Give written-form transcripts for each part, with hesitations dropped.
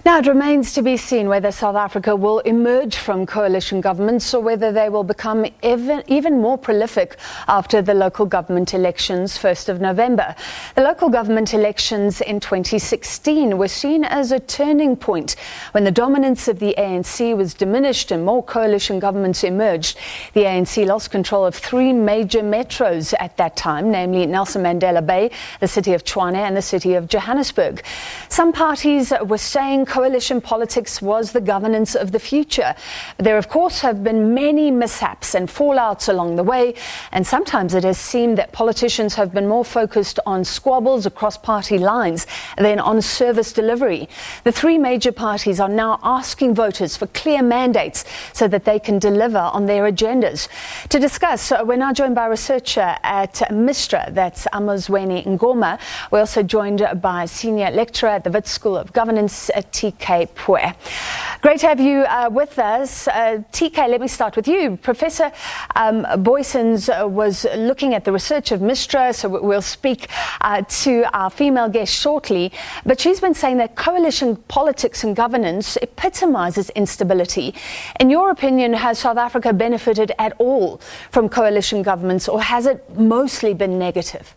Now, it remains to be seen whether South Africa will emerge from coalition governments or whether they will become even more prolific after the local government elections 1st of November. The local government elections in 2016 were seen as a turning point when the dominance of the ANC was diminished and more coalition governments emerged. The ANC lost control of three major metros at that time, namely Nelson Mandela Bay, the City of Tshwane and the City of Johannesburg. Some parties were saying coalition politics was the governance of the future. There, of course, have been many mishaps and fallouts along the way, and sometimes it has seemed that politicians have been more focused on squabbles across party lines than on service delivery. The three major parties are now asking voters for clear mandates so that they can deliver on their agendas. To discuss, we're now joined by a researcher at Mistra, that's Amuzweni Ngoma. We're also joined by senior lecturer at the Wits School of Governance at TK Pooe. Great to have you with us. TK, let me start with you. Professor Boysens was looking at the research of Mistra, so we'll speak to our female guest shortly. But she's been saying that coalition politics and governance epitomizes instability. In your opinion, has South Africa benefited at all from coalition governments, or has it mostly been negative?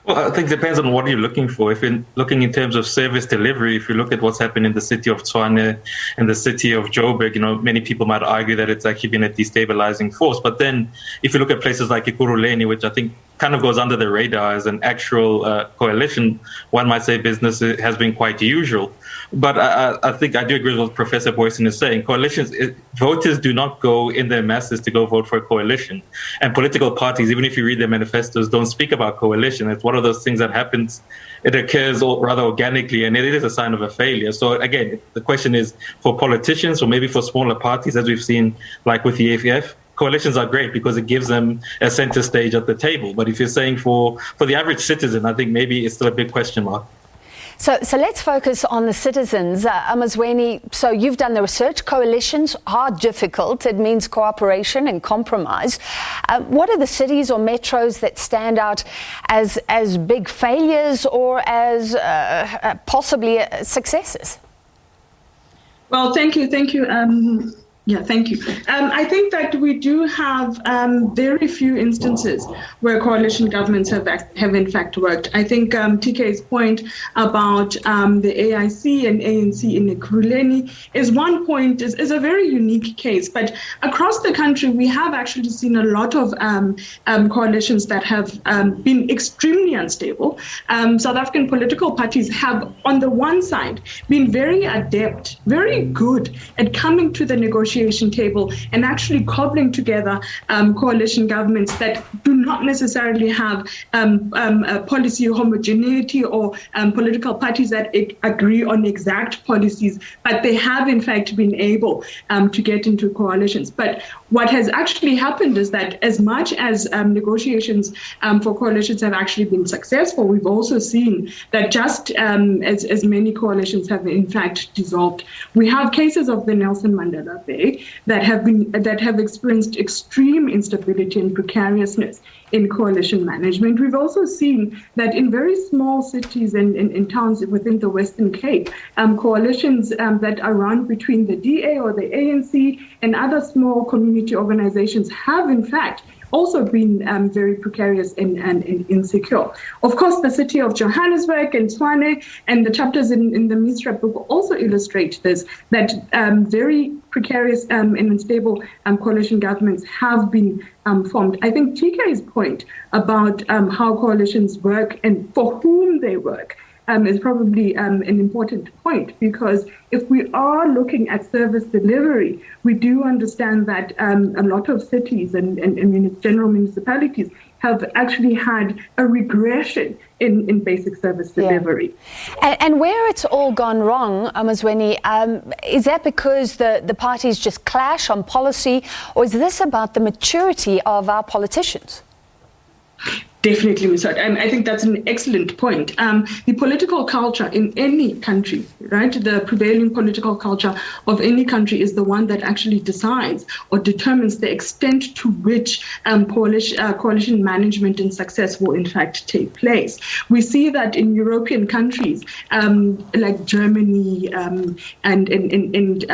Well, I think it depends on what you're looking for. If you're looking in terms of service delivery, if you look at what's happened in the City of Tshwane and the City of Joburg, many people might argue that it's actually been a destabilizing force. But then if you look at places like Ekurhuleni, which I think kind of goes under the radar as an actual coalition, one might say business has been quite usual. But I think I do agree with what Professor Boyson is saying. Coalitions, voters do not go in their masses to go vote for a coalition. And political parties, even if you read their manifestos, don't speak about coalition. It's one of those things that happens, it occurs rather organically, and it is a sign of a failure. So again, the question is for politicians or maybe for smaller parties, as we've seen, like with the EFF, coalitions are great because it gives them a center stage at the table. But if you're saying for the average citizen, I think maybe it's still a big question mark. So let's focus on the citizens. Amuzweni, so you've done the research. Coalitions are difficult. It means cooperation and compromise. What are the cities or metros that stand out as big failures or as possibly successes? Well, thank you. Thank you. Thank you. I think that we do have very few instances where coalition governments have in fact worked. I think TK's point about the AIC and ANC in Ekurhuleni is one point, is a very unique case. But across the country, we have actually seen a lot of coalitions that have been extremely unstable. South African political parties have, on the one side, been very adept, very good at coming to the negotiation table and actually cobbling together coalition governments that do not necessarily have policy homogeneity or political parties that agree on exact policies, but they have in fact been able to get into coalitions. But what has actually happened is that as much as negotiations for coalitions have actually been successful, we've also seen that just as many coalitions have in fact dissolved. We have cases of the Nelson Mandela Bay that have experienced extreme instability and precariousness in coalition management. We've also seen that in very small cities and in towns within the Western Cape, coalitions that are run between the DA or the ANC and other small community organizations have in fact also been very precarious and insecure. Of course, the City of Johannesburg and Tshwane and the chapters in the Mistra book also illustrate this, that very precarious and unstable coalition governments have been formed. I think TK's point about how coalitions work and for whom they work is probably an important point, because if we are looking at service delivery, we do understand that a lot of cities and general municipalities have actually had a regression in basic service delivery. And where it's all gone wrong, Amuzweni, is that because the parties just clash on policy, or is this about the maturity of our politicians? Definitely misheard. I think that's an excellent point. The political culture in any country, right, the prevailing political culture of any country is the one that actually decides or determines the extent to which coalition management and success will in fact take place. We see that in European countries like Germany and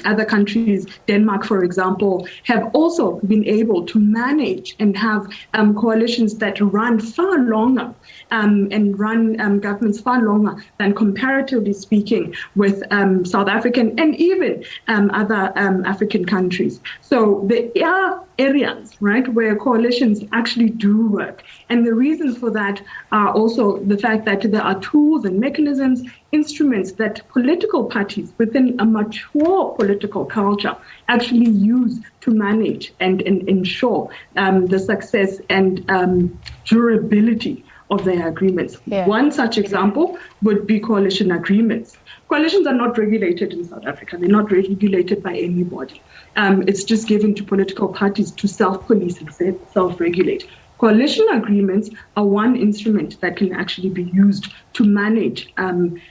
other countries, Denmark, for example, have also been able to manage and have coalitions that run far longer and run governments far longer than, comparatively speaking, with South African and even other African countries. So there are areas, right, where coalitions actually do work. And the reasons for that are also the fact that there are tools and mechanisms, instruments that political parties within a mature political culture actually use to manage and ensure the success and durability of their agreements. Yeah. One such example would be coalition agreements. Coalitions are not regulated in South Africa. They're not regulated by anybody. It's just given to political parties to self-police and self-regulate. Coalition agreements are one instrument that can actually be used to manage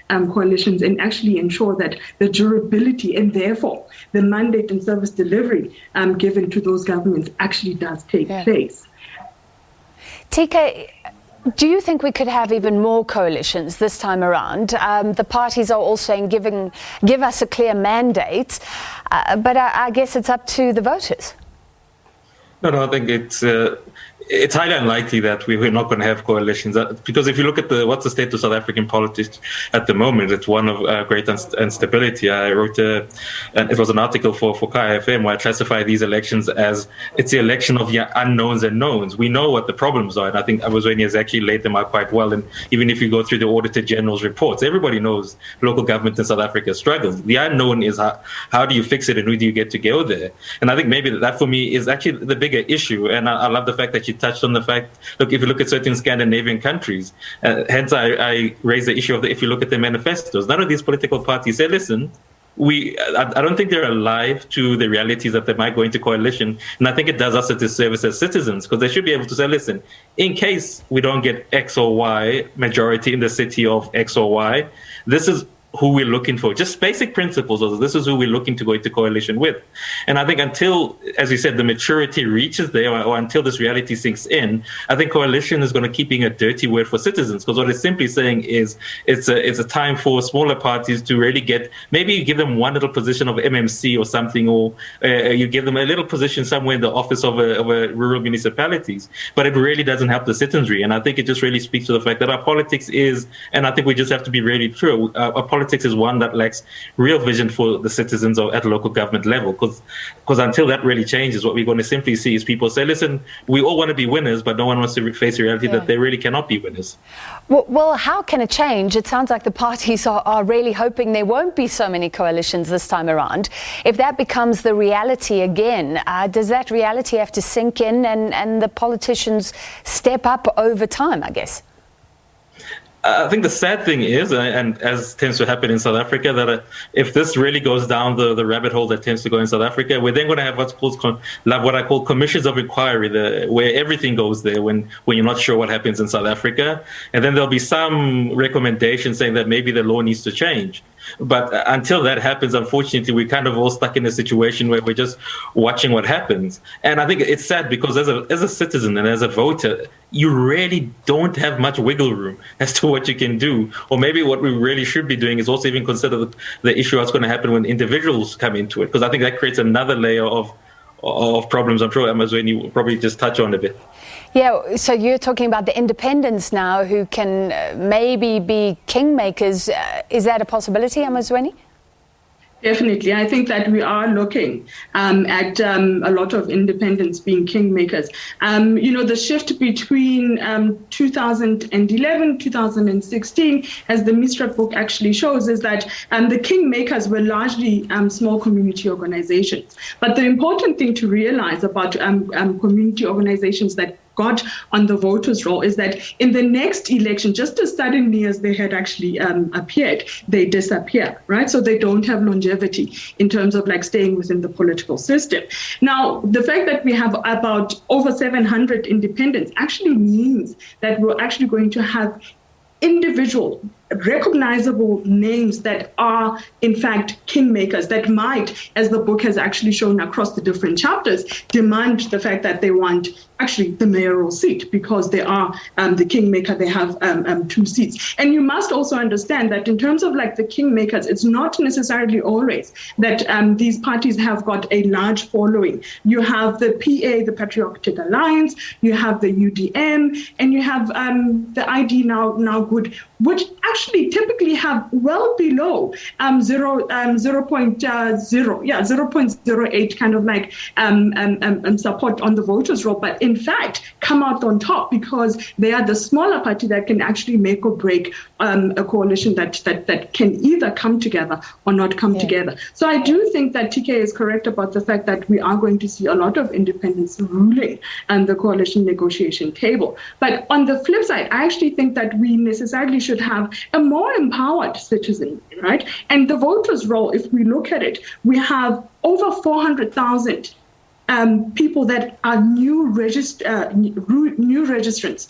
coalitions and actually ensure that the durability and therefore the mandate and service delivery given to those governments actually does take place. TK, do you think we could have even more coalitions this time around? The parties are all saying give us a clear mandate, but I guess it's up to the voters. No, I think it's highly unlikely that we're not going to have coalitions, because if you look at what's the state of South African politics at the moment, it's one of great instability. I wrote it was an article for Kaya FM where I classify these elections as it's the election of unknowns and knowns. We know what the problems are, and I think Amuzweni has actually laid them out quite well. And even if you go through the Auditor General's reports, everybody knows local government in South Africa struggles. The unknown is how do you fix it and who do you get to go there? And I think maybe that for me is actually the bigger issue. And I love the fact that you touched on the fact, look, if you look at certain Scandinavian countries, hence I raise the issue of if you look at their manifestos, none of these political parties say, listen, I don't think they're alive to the realities that they might go into coalition. And I think it does us a disservice as citizens, because they should be able to say, listen, in case we don't get X or Y majority in the city of X or Y, this is who we're looking for, just basic principles of this is who we're looking to go into coalition with. And I think until, as you said, the maturity reaches there, or until this reality sinks in, I think coalition is going to keep being a dirty word for citizens, because what it's simply saying is it's a time for smaller parties to really maybe you give them one little position of MMC or something, or you give them a little position somewhere in the office of a rural municipalities, but it really doesn't help the citizenry. And I think it just really speaks to the fact that our politics is, and I think we just have to be really true, our politics is one that lacks real vision for the citizens at local government level, because until that really changes, what we're going to simply see is people say, listen, we all want to be winners, but no one wants to face the reality that they really cannot be winners. Well, how can it change? It sounds like the parties are really hoping there won't be so many coalitions this time around. If that becomes the reality again, does that reality have to sink in and the politicians step up over time, I guess? I think the sad thing is, and as tends to happen in South Africa, that if this really goes down the rabbit hole that tends to go in South Africa, we're then going to have what I call commissions of inquiry, where everything goes there when you're not sure what happens in South Africa. And then there'll be some recommendation saying that maybe the law needs to change. But until that happens, unfortunately, we're kind of all stuck in a situation where we're just watching what happens. And I think it's sad because as a citizen and as a voter, you really don't have much wiggle room as to what you can do. Or maybe what we really should be doing is also even consider the issue what's going to happen when individuals come into it, because I think that creates another layer of problems. I'm sure Amuzweni will probably just touch on a bit. Yeah, so you're talking about the independents now who can maybe be kingmakers. Is that a possibility, Amuzweni? Definitely. I think that we are looking at a lot of independents being kingmakers. The shift between 2011, 2016, as the Mistra book actually shows, is that the kingmakers were largely small community organizations. But the important thing to realize about community organizations that got on the voters' roll is that in the next election, just as suddenly as they had actually appeared, they disappear, right? So they don't have longevity in terms of like staying within the political system. Now, the fact that we have about over 700 independents actually means that we're actually going to have individual recognizable names that are in fact kingmakers that might, as the book has actually shown across the different chapters, demand the fact that they want actually the mayoral seat because they are the kingmaker, they have 2 seats. And you must also understand that in terms of like the kingmakers, it's not necessarily always that these parties have got a large following. You have the PA, the Patriotic Alliance, you have the UDM, and you have the ID Now Good, which actually typically have well below 0.08 kind of like support on the voters' roll, but in fact come out on top because they are the smaller party that can actually make or break a coalition that can either come together or not come together. So I do think that TK is correct about the fact that we are going to see a lot of independents ruling the coalition negotiation table. But on the flip side, I actually think that we necessarily should have a more empowered citizen, right? And the voters' roll, if we look at it, we have over 400,000 people that are new registrants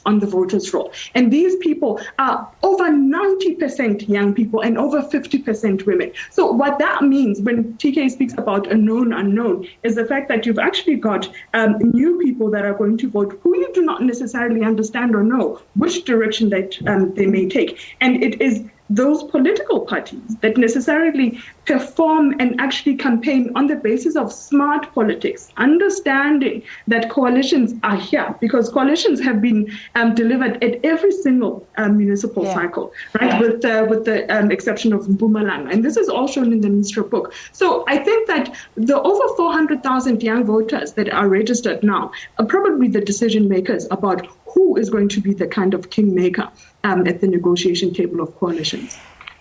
on the voters' roll. And these people are over 90% young people and over 50% women. So what that means when TK speaks about a known unknown is the fact that you've actually got new people that are going to vote who you do not necessarily understand or know which direction that they may take. And it is those political parties that necessarily perform and actually campaign on the basis of smart politics, understanding that coalitions are here because coalitions have been delivered at every single municipal cycle, right? With the exception of Mpumalanga. And this is all shown in the Mistra book. So I think that the over 400,000 young voters that are registered now are probably the decision makers about who is going to be the kind of kingmaker at the negotiation table of coalitions.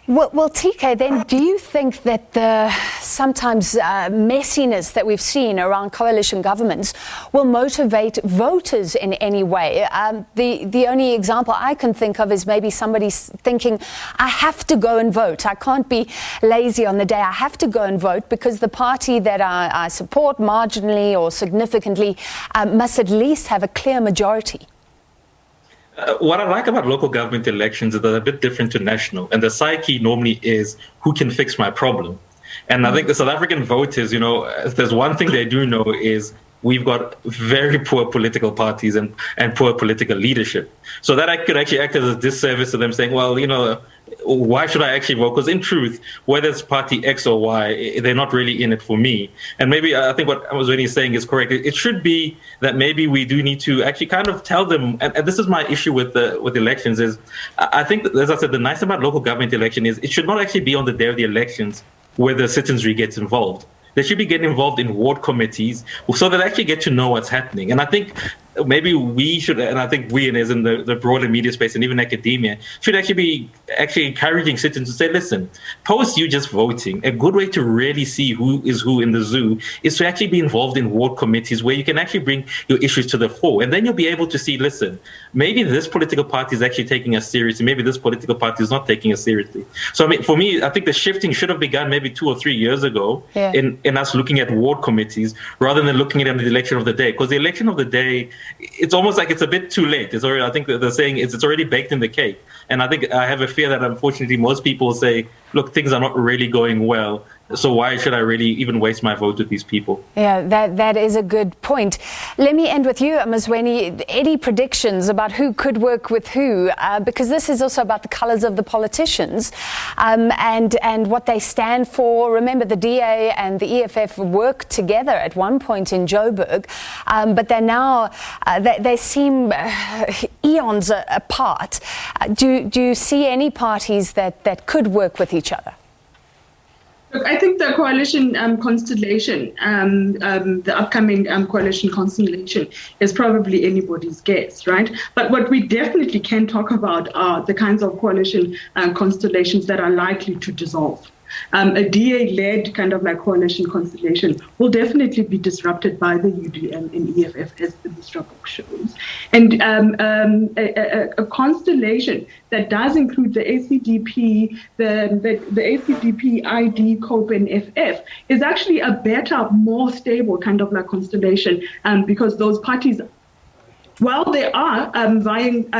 Well, TK, then do you think that the sometimes messiness that we've seen around coalition governments will motivate voters in any way? The only example I can think of is maybe somebody thinking, I have to go and vote. I can't be lazy on the day. I have to go and vote because the party that I support marginally or significantly must at least have a clear majority. What I like about local government elections is they're a bit different to national. And the psyche normally is who can fix my problem. And I think the South African voters, you know, if there's one thing they do know is we've got very poor political parties and poor political leadership. So that I could actually act as a disservice to them saying, well, you know, why should I actually vote? Because in truth, whether it's party X or Y, they're not really in it for me. And maybe I think what Amuzweni is saying is correct. It should be that maybe we do need to actually kind of tell them, and this is my issue with elections, is I think, that, as I said, the nice about local government election is it should not actually be on the day of the elections where the citizenry gets involved. They should be getting involved in ward committees so that they actually get to know what's happening. And I think maybe we should, and I think we, and as in the broader media space and even academia, should actually be encouraging citizens to say, listen, post you just voting, a good way to really see who is who in the zoo is to actually be involved in ward committees where you can actually bring your issues to the fore. And then you'll be able to see, listen, maybe this political party is actually taking us seriously. Maybe this political party is not taking us seriously. So I mean, for me, I think the shifting should have begun maybe 2 or 3 years ago in us looking at ward committees rather than looking at the election of the day. Because the election of the day, it's almost like it's a bit too late. It's already, I think the saying is it's already baked in the cake. And I think I have a fear that unfortunately most people say, look, things are not really going well. So why should I really even waste my vote with these people? Yeah, that is a good point. Let me end with you, Amuzweni. Any predictions about who could work with who? Because this is also about the colours of the politicians and what they stand for. Remember, the DA and the EFF worked together at one point in Joburg, but they're now, they seem eons apart. Do you see any parties that could work with each other? Look, I think the coalition constellation, the upcoming coalition constellation is probably anybody's guess, right? But what we definitely can talk about are the kinds of coalition constellations that are likely to dissolve. A DA-led kind of like coalition constellation will definitely be disrupted by the UDM and EFF, as the Mistra book shows. And a constellation that does include the ACDP, the ACDP, ID, COPE, and FF is actually a better, more stable kind of like constellation, because those parties, while they are vying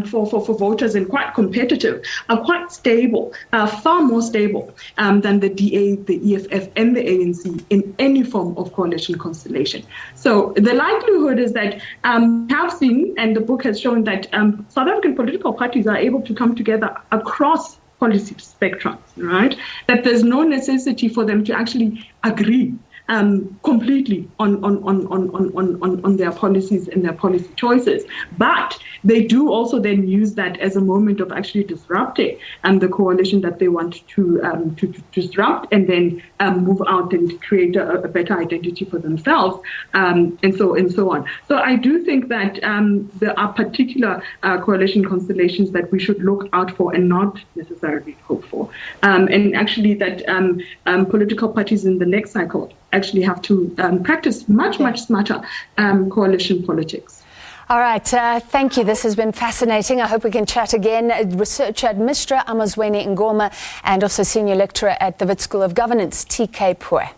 for voters and quite competitive, are quite stable, far more stable than the DA, the EFF, and the ANC in any form of coalition constellation. So the likelihood is that we have seen, and the book has shown, that South African political parties are able to come together across policy spectrums, right? That there's no necessity for them to actually agree completely on their policies and their policy choices. But they do also then use that as a moment of actually disrupting the coalition that they want to disrupt, and then move out and create a better identity for themselves, and so on. So I do think that there are particular coalition constellations that we should look out for and not necessarily hope for. And actually that political parties in the next cycle actually have to practice much smarter coalition politics. All right, thank you. This has been fascinating. I hope we can chat again. Researcher at Mistra, Amuzweni Ngoma, and also senior lecturer at the Wits School of Governance, TK Pooe.